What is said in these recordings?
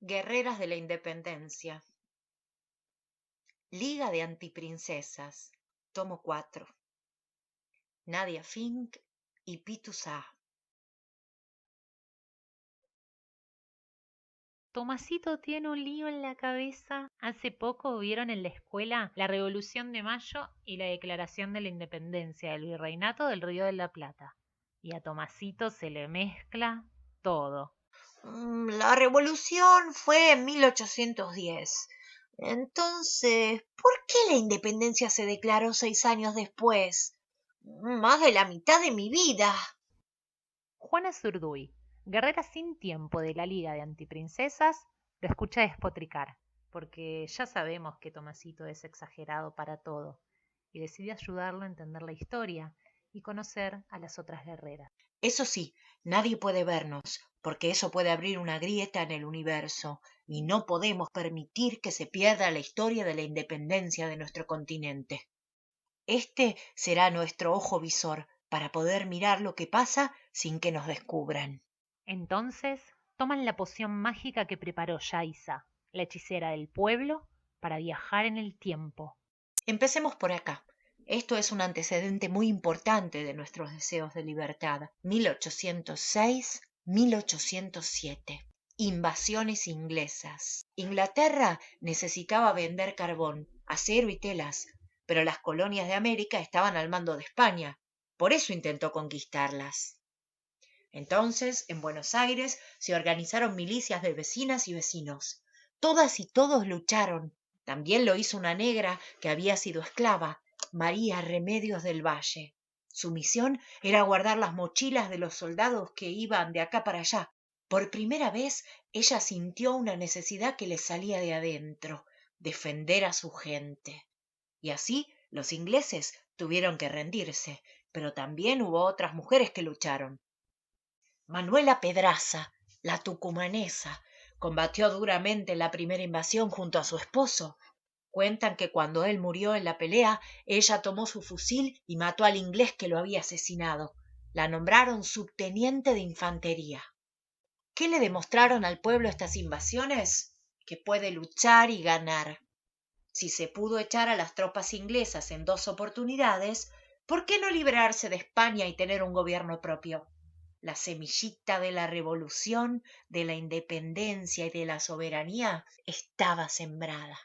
Guerreras de la Independencia. Liga de Antiprincesas. Tomo 4. Nadia Fink y Pitu Sah. Tomasito tiene un lío en la cabeza. Hace poco vieron en la escuela la Revolución de Mayo y la Declaración de la Independencia del Virreinato del Río de la Plata. Y a Tomasito se le mezcla todo. La revolución fue en 1810. Entonces, ¿por qué la independencia se declaró 6 años después? Más de la mitad de mi vida. Juana Zurduy, guerrera sin tiempo de la Liga de Antiprincesas, lo escucha despotricar, porque ya sabemos que Tomasito es exagerado para todo, y decide ayudarlo a entender la historia y conocer a las otras guerreras. Eso sí, nadie puede vernos, porque eso puede abrir una grieta en el universo, y no podemos permitir que se pierda la historia de la independencia de nuestro continente. Este será nuestro ojo visor para poder mirar lo que pasa sin que nos descubran. Entonces toman la poción mágica que preparó Yaisa, la hechicera del pueblo, para viajar en el tiempo. Empecemos por acá. Esto es un antecedente muy importante de nuestros deseos de libertad. 1806-1807. Invasiones inglesas. Inglaterra necesitaba vender carbón, acero y telas, pero las colonias de América estaban al mando de España. Por eso intentó conquistarlas. Entonces, en Buenos Aires se organizaron milicias de vecinas y vecinos. Todas y todos lucharon. También lo hizo una negra que había sido esclava, María Remedios del Valle. Su misión era guardar las mochilas de los soldados que iban de acá para allá. Por primera vez ella sintió una necesidad que le salía de adentro, defender a su gente. Y así los ingleses tuvieron que rendirse, pero también hubo otras mujeres que lucharon. Manuela Pedraza, la tucumanesa, combatió duramente en la primera invasión junto a su esposo. Cuentan que cuando él murió en la pelea, ella tomó su fusil y mató al inglés que lo había asesinado. La nombraron subteniente de infantería. ¿Qué le demostraron al pueblo estas invasiones? Que puede luchar y ganar. Si se pudo echar a las tropas inglesas en 2 oportunidades, ¿por qué no librarse de España y tener un gobierno propio? La semillita de la revolución, de la independencia y de la soberanía estaba sembrada.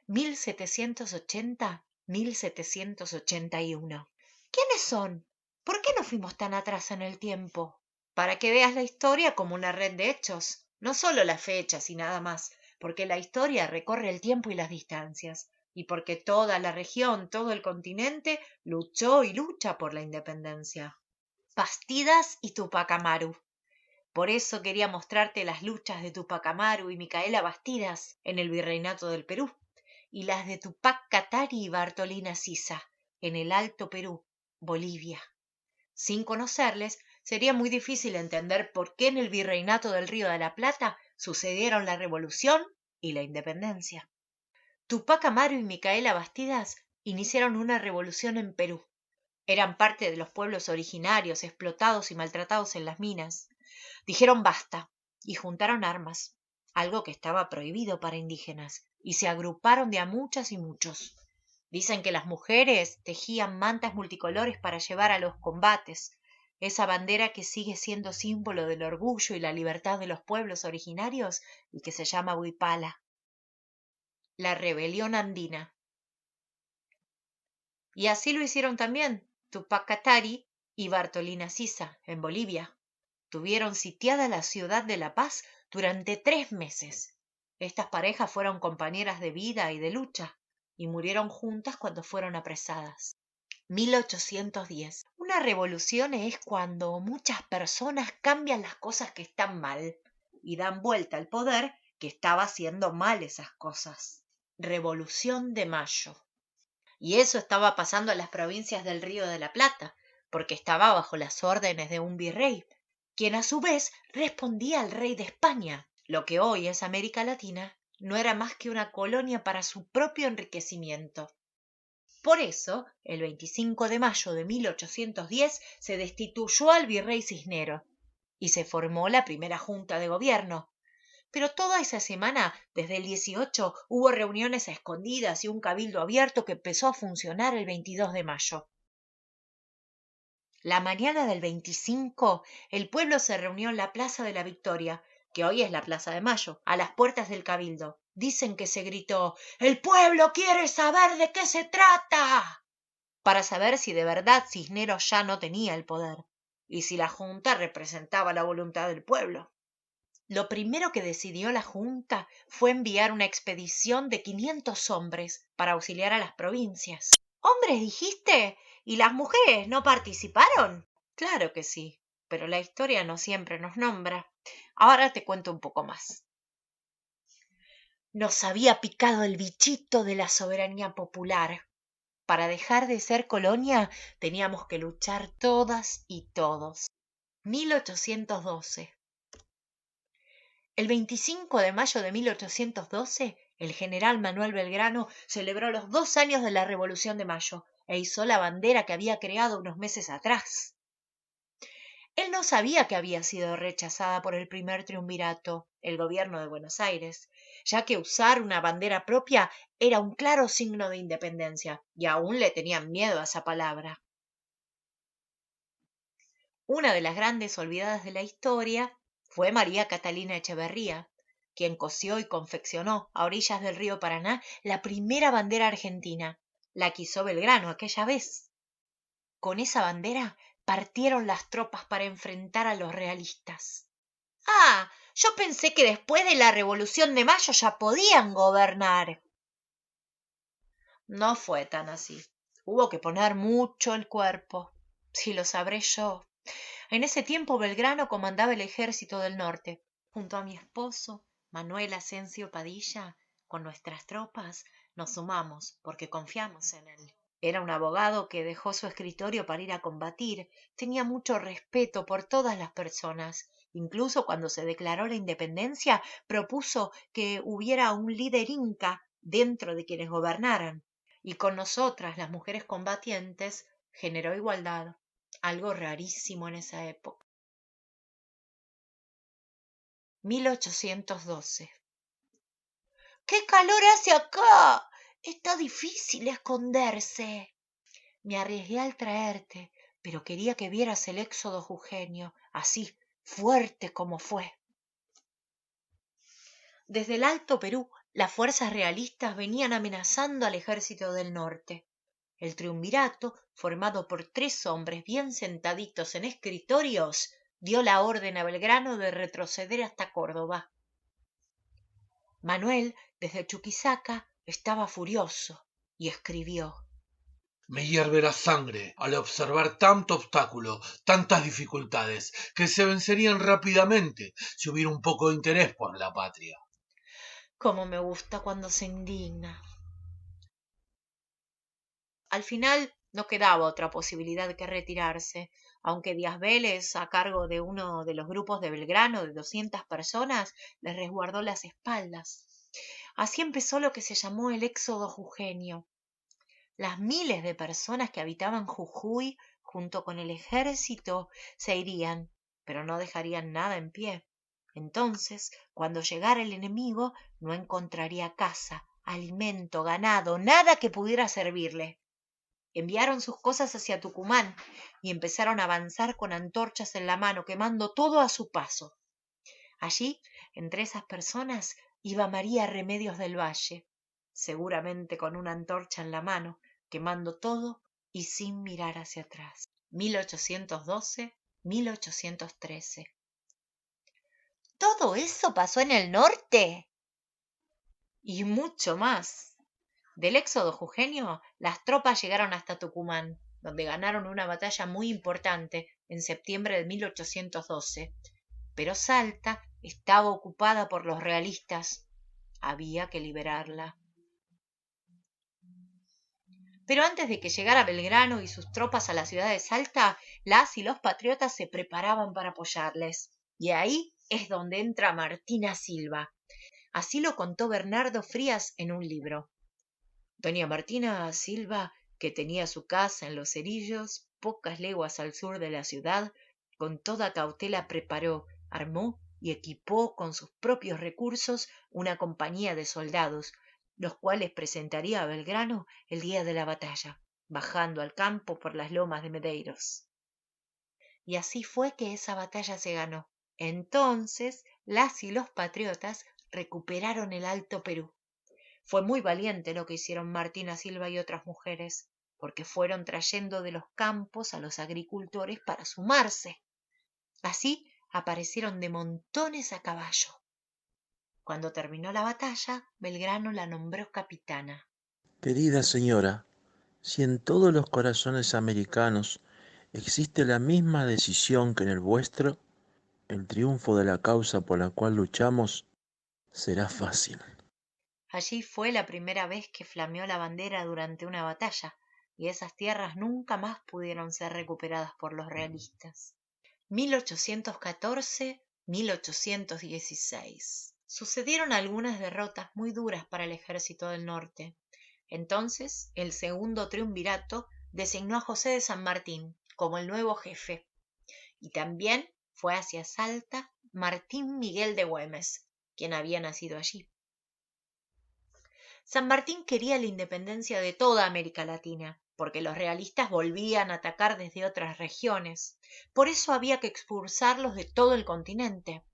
1780-1781. ¿Quiénes son? ¿Por qué no fuimos tan atrás en el tiempo? Para que veas la historia como una red de hechos, no solo las fechas y nada más, porque la historia recorre el tiempo y las distancias, y porque toda la región, todo el continente luchó y lucha por la independencia. Bastidas y Tupac Amaru. Por eso quería mostrarte las luchas de Tupac Amaru y Micaela Bastidas en el Virreinato del Perú, y las de Tupac Katari y Bartolina Sisa en el Alto Perú, Bolivia. Sin conocerles, sería muy difícil entender por qué en el Virreinato del Río de la Plata sucedieron la Revolución y la Independencia. Tupac Amaru y Micaela Bastidas iniciaron una revolución en Perú. Eran parte de los pueblos originarios explotados y maltratados en las minas. Dijeron basta y juntaron armas, algo que estaba prohibido para indígenas, y se agruparon de a muchas y muchos. Dicen que las mujeres tejían mantas multicolores para llevar a los combates, esa bandera que sigue siendo símbolo del orgullo y la libertad de los pueblos originarios y que se llama huipala. La rebelión andina. Y así lo hicieron también Tupac Katari y Bartolina Sisa en Bolivia. Tuvieron sitiada la ciudad de La Paz durante 3 meses. Estas parejas fueron compañeras de vida y de lucha y murieron juntas cuando fueron apresadas. 1810. Una revolución es cuando muchas personas cambian las cosas que están mal y dan vuelta al poder que estaba haciendo mal esas cosas. Revolución de Mayo. Y eso estaba pasando en las provincias del Río de la Plata, porque estaba bajo las órdenes de un virrey, quien a su vez respondía al rey de España. Lo que hoy es América Latina no era más que una colonia para su propio enriquecimiento. Por eso, el 25 de mayo de 1810 se destituyó al virrey Cisneros y se formó la primera junta de gobierno. Pero toda esa semana, desde el 18, hubo reuniones a escondidas y un cabildo abierto que empezó a funcionar el 22 de mayo. La mañana del 25, el pueblo se reunió en la Plaza de la Victoria, que hoy es la Plaza de Mayo, a las puertas del cabildo. Dicen que se gritó: «¡El pueblo quiere saber de qué se trata!», para saber si de verdad Cisneros ya no tenía el poder y si la Junta representaba la voluntad del pueblo. Lo primero que decidió la Junta fue enviar una expedición de 500 hombres para auxiliar a las provincias. ¿Hombres, dijiste? ¿Y las mujeres no participaron? Claro que sí, pero la historia no siempre nos nombra. Ahora te cuento un poco más. Nos había picado el bichito de la soberanía popular. Para dejar de ser colonia teníamos que luchar todas y todos. 1812. El 25 de mayo de 1812, el general Manuel Belgrano celebró los 2 años de la Revolución de Mayo e izó la bandera que había creado unos meses atrás. Él no sabía que había sido rechazada por el primer triunvirato, el gobierno de Buenos Aires, ya que usar una bandera propia era un claro signo de independencia, y aún le tenían miedo a esa palabra. Una de las grandes olvidadas de la historia fue María Catalina Echeverría, quien cosió y confeccionó a orillas del río Paraná la primera bandera argentina, la que izó Belgrano aquella vez. Con esa bandera partieron las tropas para enfrentar a los realistas. Ah, yo pensé que después de la Revolución de Mayo ya podían gobernar. No fue tan así. Hubo que poner mucho el cuerpo. Si lo sabré yo. En ese tiempo Belgrano comandaba el ejército del norte. Junto a mi esposo, Manuel Asensio Padilla, con nuestras tropas, nos sumamos porque confiamos en él. Era un abogado que dejó su escritorio para ir a combatir. Tenía mucho respeto por todas las personas. Incluso cuando se declaró la independencia, propuso que hubiera un líder inca dentro de quienes gobernaran. Y con nosotras, las mujeres combatientes, generó igualdad. Algo rarísimo en esa época. 1812. ¡Qué calor hace acá! Está difícil esconderse. Me arriesgué al traerte, pero quería que vieras el éxodo jujeño, así, fuerte como fue. Desde el Alto Perú, las fuerzas realistas venían amenazando al ejército del norte. El triunvirato, formado por 3 hombres bien sentaditos en escritorios, dio la orden a Belgrano de retroceder hasta Córdoba. Manuel, desde Chuquisaca, estaba furioso y escribió: Me hierve la sangre al observar tanto obstáculo, tantas dificultades, que se vencerían rápidamente si hubiera un poco de interés por la patria. «Cómo me gusta cuando se indigna». Al final no quedaba otra posibilidad que retirarse, aunque Díaz Vélez, a cargo de uno de los grupos de Belgrano de 200 personas, les resguardó las espaldas. Así empezó lo que se llamó el éxodo jujeño. Las miles de personas que habitaban Jujuy, junto con el ejército, se irían, pero no dejarían nada en pie. Entonces, cuando llegara el enemigo, no encontraría casa, alimento, ganado, nada que pudiera servirle. Enviaron sus cosas hacia Tucumán y empezaron a avanzar con antorchas en la mano, quemando todo a su paso. Allí, entre esas personas, iba María Remedios del Valle, seguramente con una antorcha en la mano, quemando todo y sin mirar hacia atrás. 1812-1813. ¿Todo eso pasó en el norte? Y mucho más. Del éxodo jujeño, las tropas llegaron hasta Tucumán, donde ganaron una batalla muy importante en septiembre de 1812. Pero Salta estaba ocupada por los realistas. Había que liberarla. Pero antes de que llegara Belgrano y sus tropas a la ciudad de Salta, las y los patriotas se preparaban para apoyarles. Y ahí es donde entra Martina Silva. Así lo contó Bernardo Frías en un libro. Doña Martina Silva, que tenía su casa en Los Cerillos, pocas leguas al sur de la ciudad, con toda cautela preparó, armó y equipó con sus propios recursos una compañía de soldados, los cuales presentaría a Belgrano el día de la batalla, bajando al campo por las lomas de Medeiros. Y así fue que esa batalla se ganó. Entonces, las y los patriotas recuperaron el Alto Perú. Fue muy valiente lo que hicieron Martina Silva y otras mujeres, porque fueron trayendo de los campos a los agricultores para sumarse. Así aparecieron de montones a caballo. Cuando terminó la batalla, Belgrano la nombró capitana. Querida señora, si en todos los corazones americanos existe la misma decisión que en el vuestro, el triunfo de la causa por la cual luchamos será fácil. Allí fue la primera vez que flameó la bandera durante una batalla, y esas tierras nunca más pudieron ser recuperadas por los realistas. 1814-1816. Sucedieron algunas derrotas muy duras para el ejército del norte. Entonces, el segundo triunvirato designó a José de San Martín como el nuevo jefe, y también fue hacia Salta Martín Miguel de Güemes, quien había nacido allí. San Martín quería la independencia de toda América Latina, porque los realistas volvían a atacar desde otras regiones. Por eso había que expulsarlos de todo el continente.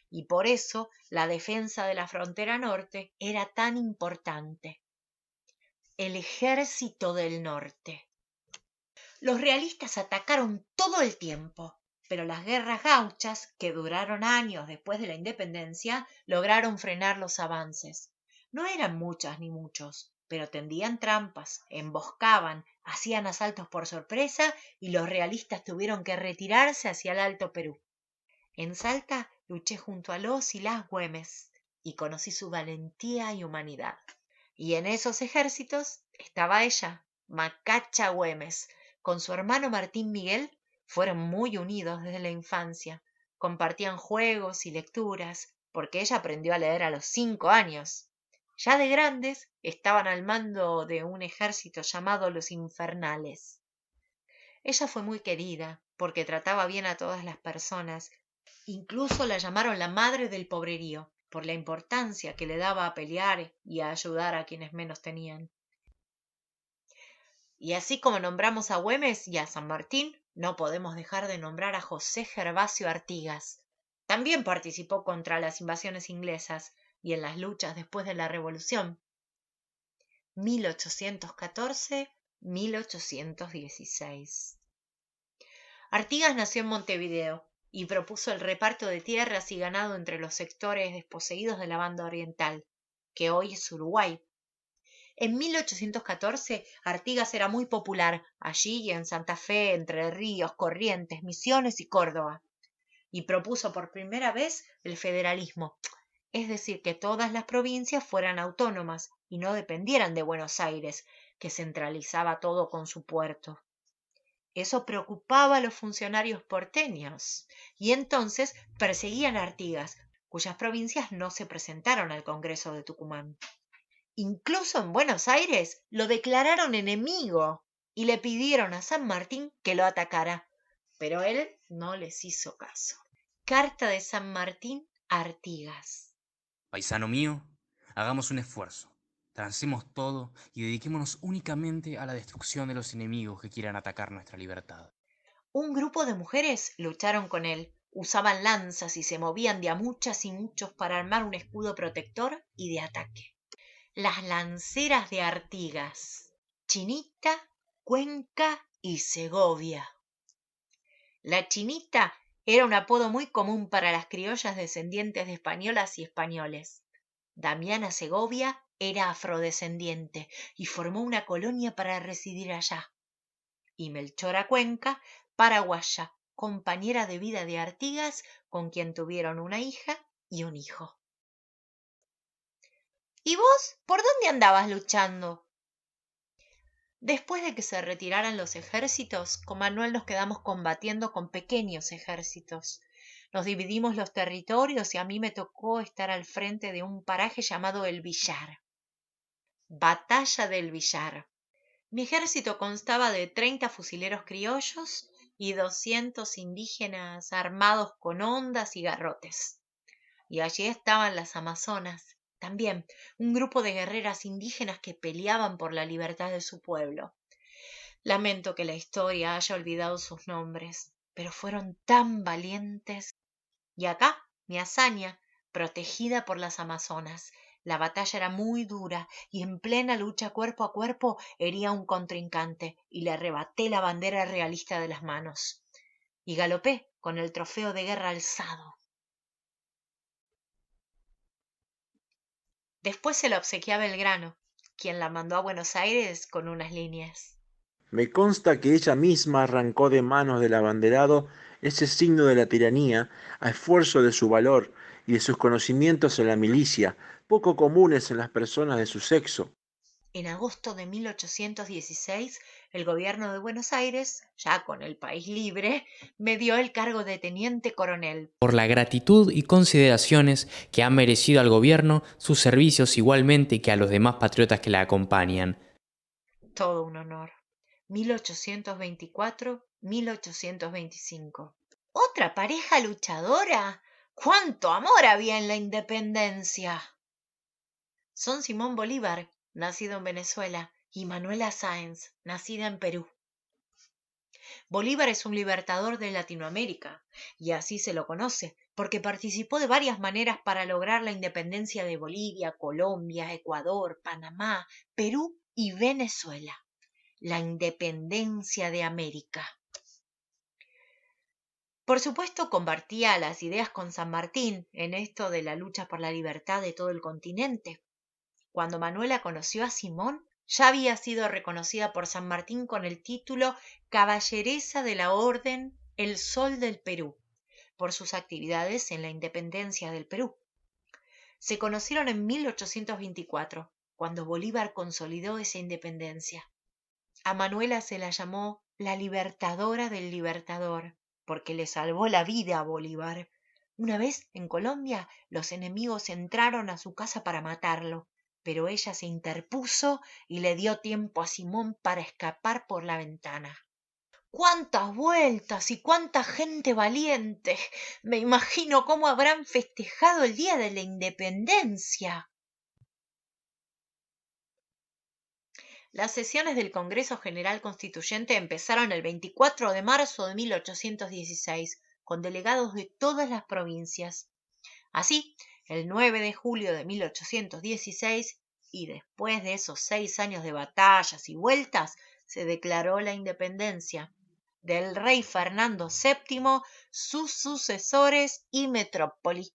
Y por eso la defensa de la frontera norte era tan importante. El Ejército del Norte. Los realistas atacaron todo el tiempo, pero las guerras gauchas, que duraron años después de la independencia, lograron frenar los avances. No eran muchas ni muchos, pero tendían trampas, emboscaban, hacían asaltos por sorpresa y los realistas tuvieron que retirarse hacia el Alto Perú. En Salta luché junto a los y las Güemes y conocí su valentía y humanidad. Y en esos ejércitos estaba ella, Macacha Güemes. Con su hermano Martín Miguel fueron muy unidos desde la infancia. Compartían juegos y lecturas, porque ella aprendió a leer a los 5 años. Ya de grandes estaban al mando de un ejército llamado los Infernales. Ella fue muy querida, porque trataba bien a todas las personas. Incluso la llamaron la madre del pobrerío, por la importancia que le daba a pelear y a ayudar a quienes menos tenían. Y así como nombramos a Güemes y a San Martín, no podemos dejar de nombrar a José Gervasio Artigas. También participó contra las invasiones inglesas y en las luchas después de la Revolución. 1814-1816. Artigas nació en Montevideo y propuso el reparto de tierras y ganado entre los sectores desposeídos de la banda oriental, que hoy es Uruguay. En 1814, Artigas era muy popular allí y en Santa Fe, Entre Ríos, Corrientes, Misiones y Córdoba, y propuso por primera vez el federalismo, es decir, que todas las provincias fueran autónomas y no dependieran de Buenos Aires, que centralizaba todo con su puerto. Eso preocupaba a los funcionarios porteños, y entonces perseguían a Artigas, cuyas provincias no se presentaron al Congreso de Tucumán. Incluso en Buenos Aires lo declararon enemigo y le pidieron a San Martín que lo atacara, pero él no les hizo caso. Carta de San Martín a Artigas. Paisano mío, hagamos un esfuerzo, transemos todo y dediquémonos únicamente a la destrucción de los enemigos que quieran atacar nuestra libertad. Un grupo de mujeres lucharon con él, usaban lanzas y se movían de a muchas y muchos para armar un escudo protector y de ataque. Las lanceras de Artigas, Chinita, Cuenca y Segovia. La Chinita era un apodo muy común para las criollas descendientes de españolas y españoles. Damiana Segovia era afrodescendiente y formó una colonia para residir allá. Y Melchora Cuenca, paraguaya, compañera de vida de Artigas, con quien tuvieron una hija y un hijo. ¿Y vos por dónde andabas luchando? Después de que se retiraran los ejércitos, con Manuel nos quedamos combatiendo con pequeños ejércitos. Nos dividimos los territorios y a mí me tocó estar al frente de un paraje llamado El Villar. Batalla del Villar. Mi ejército constaba de 30 fusileros criollos y 200 indígenas armados con hondas y garrotes. y allí estaban las amazonas, también un grupo de guerreras indígenas que peleaban por la libertad de su pueblo. Lamento que la historia haya olvidado sus nombres, pero fueron tan valientes. Y acá, mi hazaña, protegida por las amazonas. La batalla era muy dura y en plena lucha cuerpo a cuerpo herí a un contrincante y le arrebaté la bandera realista de las manos. Y galopé con el trofeo de guerra alzado. Después se la obsequié a Belgrano, quien la mandó a Buenos Aires con unas líneas. Me consta que ella misma arrancó de manos del abanderado ese signo de la tiranía a esfuerzo de su valor y de sus conocimientos en la milicia, poco comunes en las personas de su sexo. En agosto de 1816, el gobierno de Buenos Aires, ya con el país libre, me dio el cargo de teniente coronel. Por la gratitud y consideraciones que ha merecido al gobierno sus servicios igualmente que a los demás patriotas que la acompañan. Todo un honor. 1824-1825. ¿Otra pareja luchadora? ¡Cuánto amor había en la independencia! Son Simón Bolívar, nacido en Venezuela, y Manuela Sáenz, nacida en Perú. Bolívar es un libertador de Latinoamérica, y así se lo conoce, porque participó de varias maneras para lograr la independencia de Bolivia, Colombia, Ecuador, Panamá, Perú y Venezuela. La independencia de América. Por supuesto, compartía las ideas con San Martín en esto de la lucha por la libertad de todo el continente. Cuando Manuela conoció a Simón, ya había sido reconocida por San Martín con el título Caballeresa de la Orden El Sol del Perú, por sus actividades en la independencia del Perú. Se conocieron en 1824, cuando Bolívar consolidó esa independencia. A Manuela se la llamó la libertadora del libertador, porque le salvó la vida a Bolívar. Una vez, en Colombia, los enemigos entraron a su casa para matarlo, pero ella se interpuso y le dio tiempo a Simón para escapar por la ventana. ¡Cuántas vueltas y cuánta gente valiente! Me imagino cómo habrán festejado el día de la independencia. Las sesiones del Congreso General Constituyente empezaron el 24 de marzo de 1816, con delegados de todas las provincias. Así, el 9 de julio de 1816, y después de esos 6 años de batallas y vueltas, se declaró la independencia del rey Fernando VII, sus sucesores y metrópoli.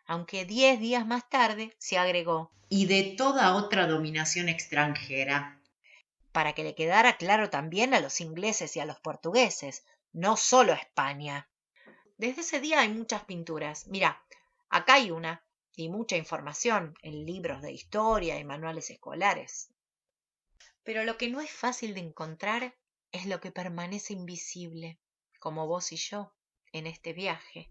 Aunque 10 días más tarde se agregó y de toda otra dominación extranjera, para que le quedara claro también a los ingleses y a los portugueses, no solo a España. Desde ese día hay muchas pinturas. Mira, acá hay una, y mucha información en libros de historia y manuales escolares. Pero lo que no es fácil de encontrar es lo que permanece invisible, como vos y yo, en este viaje.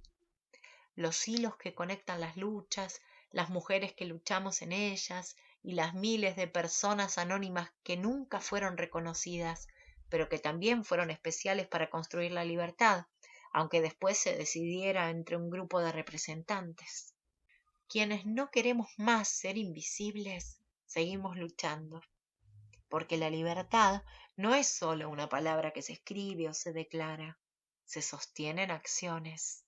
Los hilos que conectan las luchas, las mujeres que luchamos en ellas y las miles de personas anónimas que nunca fueron reconocidas, pero que también fueron especiales para construir la libertad, aunque después se decidiera entre un grupo de representantes. Quienes no queremos más ser invisibles, seguimos luchando, porque la libertad no es solo una palabra que se escribe o se declara, se sostiene en acciones.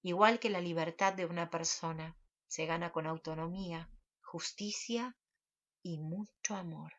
Igual que la libertad de una persona, se gana con autonomía, justicia y mucho amor.